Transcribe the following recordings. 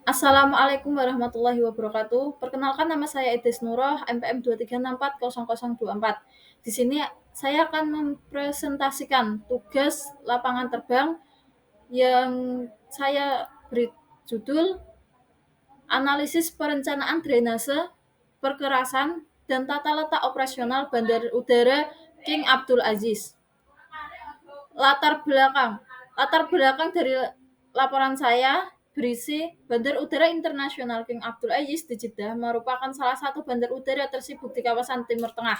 Assalamualaikum warahmatullahi wabarakatuh. Perkenalkan nama saya Idris Nuroh, NPM 236400024. Di sini saya akan mempresentasikan tugas lapangan terbang yang saya beri judul Analisis Perencanaan Drainase, Perkerasan, dan Tata Letak Operasional Bandar Udara King Abdul Aziz. Latar belakang. Latar belakang dari laporan saya berisi Bandar Udara Internasional King Abdul Aziz di Jeddah merupakan salah satu bandar udara tersibuk di kawasan Timur Tengah.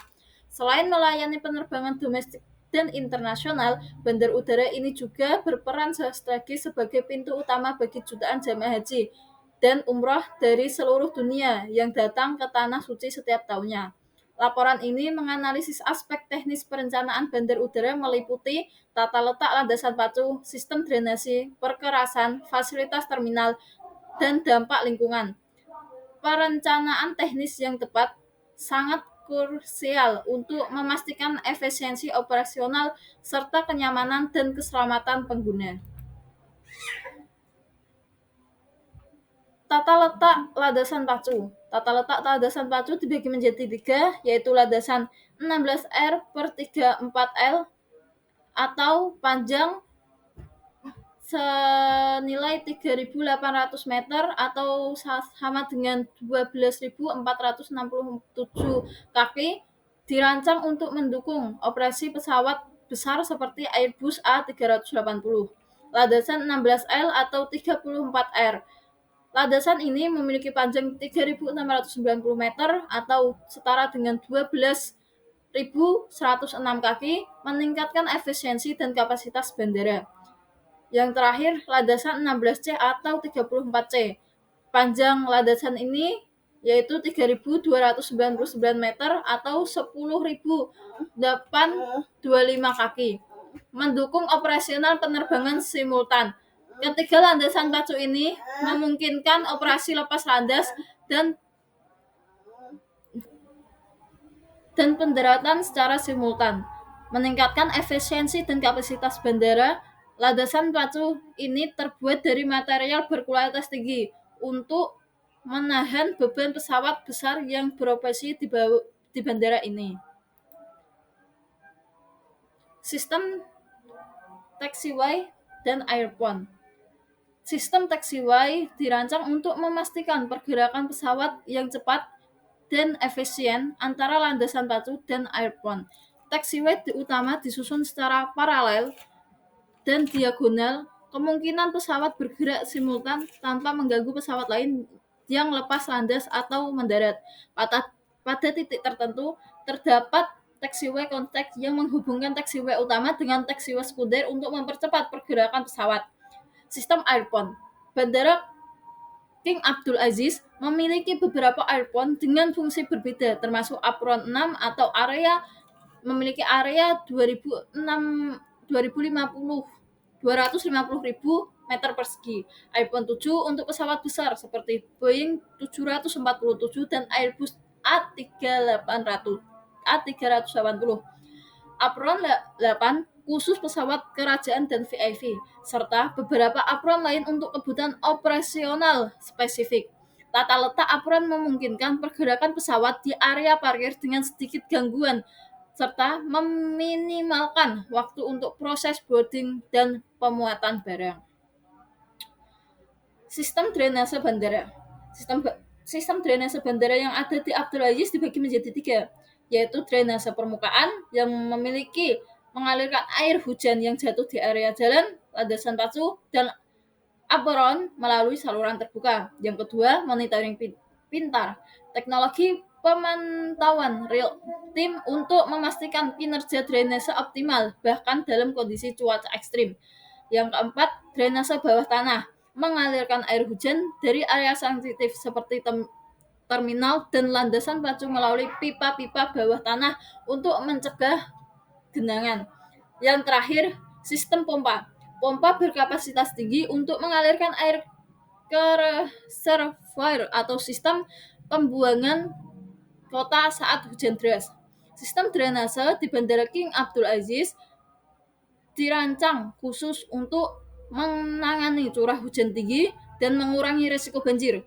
Selain melayani penerbangan domestik dan internasional, bandar udara ini juga berperan strategis sebagai pintu utama bagi jutaan jamaah haji dan umroh dari seluruh dunia yang datang ke Tanah Suci setiap tahunnya. Laporan ini menganalisis aspek teknis perencanaan bandar udara meliputi tata letak landasan pacu, sistem drainase, perkerasan, fasilitas terminal, dan dampak lingkungan. Perencanaan teknis yang tepat sangat krusial untuk memastikan efisiensi operasional serta kenyamanan dan keselamatan pengguna. Tata letak landasan pacu. Tata letak landasan pacu dibagi menjadi tiga, yaitu landasan 16R per 34L atau panjang senilai 3.800 meter atau sama dengan 12.467 kaki, dirancang untuk mendukung operasi pesawat besar seperti Airbus A380. Landasan 16L atau 34R. Landasan ini memiliki panjang 3.690 meter atau setara dengan 12.106 kaki, meningkatkan efisiensi dan kapasitas bandara. Yang terakhir, landasan 16C atau 34C. Panjang landasan ini yaitu 3.299 meter atau 10.825 kaki, mendukung operasional penerbangan simultan. Ketiga landasan pacu ini memungkinkan operasi lepas landas dan pendaratan secara simultan, meningkatkan efisiensi dan kapasitas bandara. Landasan pacu ini terbuat dari material berkualitas tinggi untuk menahan beban pesawat besar yang beroperasi di bandara ini. Sistem taxiway dan airport. Sistem taxiway dirancang untuk memastikan pergerakan pesawat yang cepat dan efisien antara landasan pacu dan airport. Taxiway utama disusun secara paralel dan diagonal, kemungkinan pesawat bergerak simultan tanpa mengganggu pesawat lain yang lepas landas atau mendarat. Pada titik tertentu, terdapat taxiway contact yang menghubungkan taxiway utama dengan taxiway sekunder untuk mempercepat pergerakan pesawat. Sistem airport. Bandara King Abdul Aziz memiliki beberapa airport dengan fungsi berbeda, termasuk apron 6 atau memiliki area 250.000 meter persegi. Airport 7 untuk pesawat besar seperti Boeing 747 dan Airbus A380. Apron 8 khusus pesawat kerajaan dan VIP, serta beberapa apron lain untuk kebutuhan operasional spesifik. Tata letak apron memungkinkan pergerakan pesawat di area parkir dengan sedikit gangguan, serta meminimalkan waktu untuk proses boarding dan pemuatan barang. Sistem drainase bandara. Sistem drainase bandara yang ada di Abdul Aziz dibagi menjadi tiga, yaitu drainase permukaan yang mengalirkan air hujan yang jatuh di area jalan, landasan pacu, dan apron melalui saluran terbuka. Yang kedua, monitoring pintar. Teknologi pemantauan real time untuk memastikan kinerja drainase optimal, bahkan dalam kondisi cuaca ekstrim. Yang keempat, drainase bawah tanah. Mengalirkan air hujan dari area sensitif seperti terminal dan landasan pacu melalui pipa-pipa bawah tanah untuk mencegah genangan. Yang terakhir, sistem pompa. Pompa berkapasitas tinggi untuk mengalirkan air ke reservoir atau sistem pembuangan kota saat hujan deras. Sistem drainase di Bandara King Abdul Aziz dirancang khusus untuk menangani curah hujan tinggi dan mengurangi risiko banjir,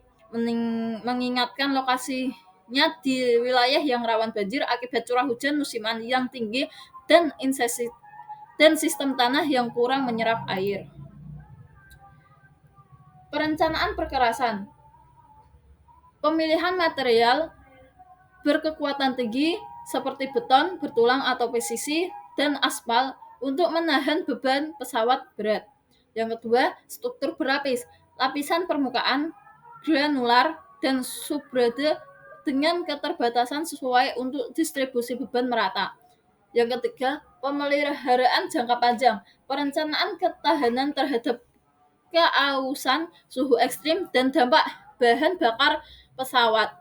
mengingatkan lokasinya di wilayah yang rawan banjir akibat curah hujan musiman yang tinggi dan sistem tanah yang kurang menyerap air. Perencanaan perkerasan, pemilihan material berkekuatan tinggi seperti beton, bertulang atau PVC, dan aspal untuk menahan beban pesawat berat. Yang kedua, struktur berlapis, lapisan permukaan, granular, dan subrade dengan keterbatasan sesuai untuk distribusi beban merata. Yang ketiga, pemeliharaan jangka panjang, perencanaan ketahanan terhadap keausan, suhu ekstrim, dan dampak bahan bakar pesawat.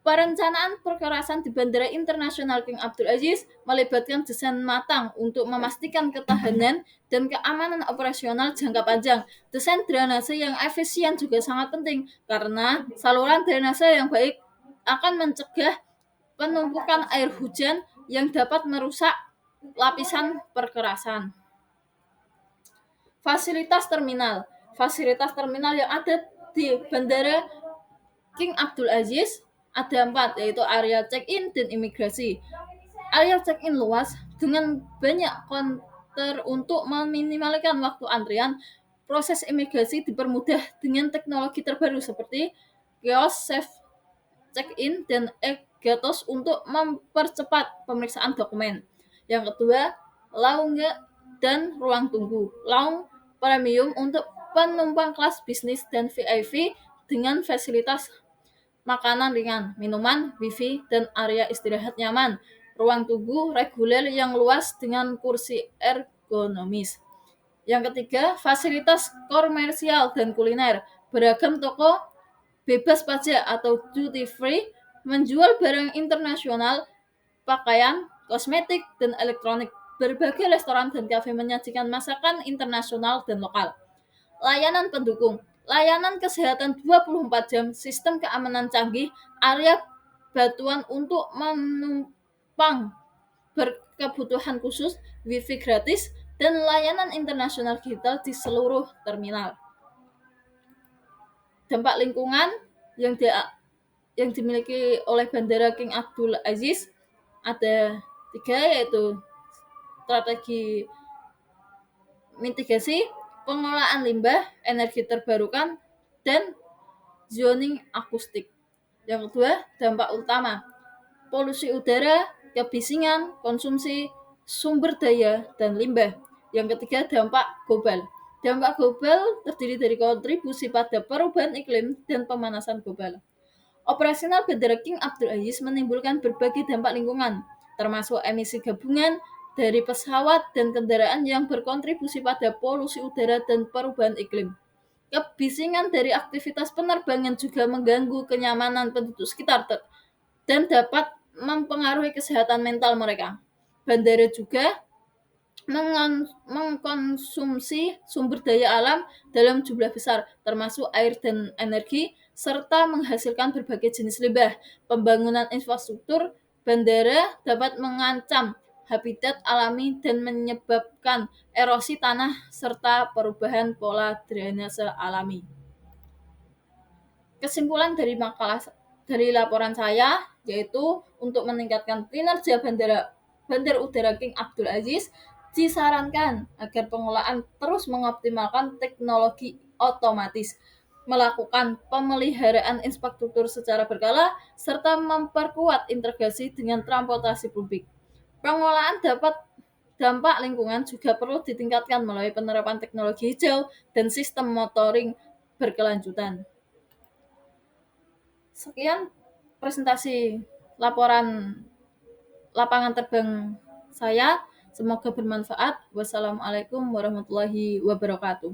Perencanaan perkerasan di Bandara Internasional King Abdul Aziz melibatkan desain matang untuk memastikan ketahanan dan keamanan operasional jangka panjang. Desain drainase yang efisien juga sangat penting karena saluran drainase yang baik akan mencegah penumpukan air hujan yang dapat merusak lapisan perkerasan. Fasilitas terminal yang ada di Bandara King Abdul Aziz ada 4, yaitu area check-in dan imigrasi. Area check-in luas dengan banyak counter untuk meminimalkan waktu antrian. Proses imigrasi dipermudah dengan teknologi terbaru seperti kios self check-in dan e-gatos untuk mempercepat pemeriksaan dokumen. Yang kedua, lounge dan ruang tunggu. Lounge premium untuk penumpang kelas bisnis dan VIP dengan fasilitas makanan ringan, minuman, wifi, dan area istirahat nyaman. Ruang tunggu reguler yang luas dengan kursi ergonomis. Yang ketiga, fasilitas komersial dan kuliner. Beragam toko bebas pajak atau duty free menjual barang internasional, pakaian, kosmetik, dan elektronik. Berbagai restoran dan kafe menyajikan masakan internasional dan lokal. Layanan pendukung, layanan kesehatan 24 jam, sistem keamanan canggih, area bantuan untuk menumpang berkebutuhan khusus, wifi gratis, dan layanan internasional digital di seluruh terminal. Dampak lingkungan yang dimiliki oleh Bandara King Abdul Aziz ada 3, yaitu strategi mitigasi, pengelolaan limbah, energi terbarukan, dan zoning akustik. Yang kedua, dampak utama, polusi udara, kebisingan, konsumsi sumber daya, dan limbah. Yang ketiga, dampak global. Dampak global terdiri dari kontribusi pada perubahan iklim dan pemanasan global. Operasional Bandara King Abdul Aziz menimbulkan berbagai dampak lingkungan, termasuk emisi gabungan dari pesawat dan kendaraan yang berkontribusi pada polusi udara dan perubahan iklim. Kebisingan dari aktivitas penerbangan juga mengganggu kenyamanan penduduk sekitar dan dapat mempengaruhi kesehatan mental mereka. Bandara juga mengkonsumsi sumber daya alam dalam jumlah besar, termasuk air dan energi, serta menghasilkan berbagai jenis limbah. Pembangunan infrastruktur bandara dapat mengancam habitat alami dan menyebabkan erosi tanah serta perubahan pola drainase alami. Kesimpulan dari laporan saya yaitu untuk meningkatkan kinerja Bandar Udara King Abdul Aziz disarankan agar pengelolaan terus mengoptimalkan teknologi otomatis, melakukan pemeliharaan infrastruktur secara berkala, serta memperkuat integrasi dengan transportasi publik. Pengelolaan dampak lingkungan juga perlu ditingkatkan melalui penerapan teknologi hijau dan sistem monitoring berkelanjutan. Sekian presentasi laporan lapangan terbang saya. Semoga bermanfaat. Wassalamualaikum warahmatullahi wabarakatuh.